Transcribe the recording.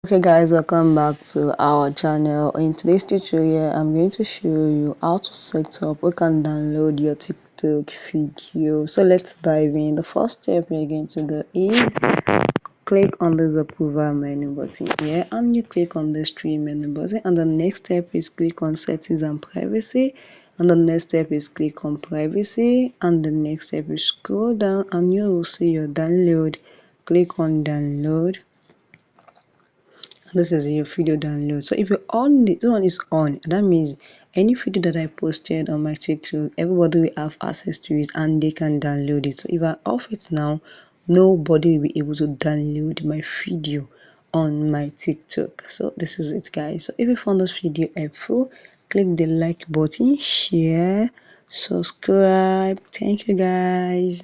Okay guys, welcome back to our channel. In today's tutorial I'm going to show you how to set up or can download your TikTok video. So let's dive in. The first step you're going to do is click on this approval menu button here, and you click on the stream menu button, and the next step is click on settings and privacy, and the next step is click on privacy, and the next step is scroll down and you will see your download. Click on download. This is your video download. So if you're on this one is on, that means any video that I posted on my TikTok, everybody will have access to it and they can download it. So if I off it now, nobody will be able to download my video on my TikTok. So this is it guys. So if you found this video helpful, click the like button, share, subscribe. Thank you guys.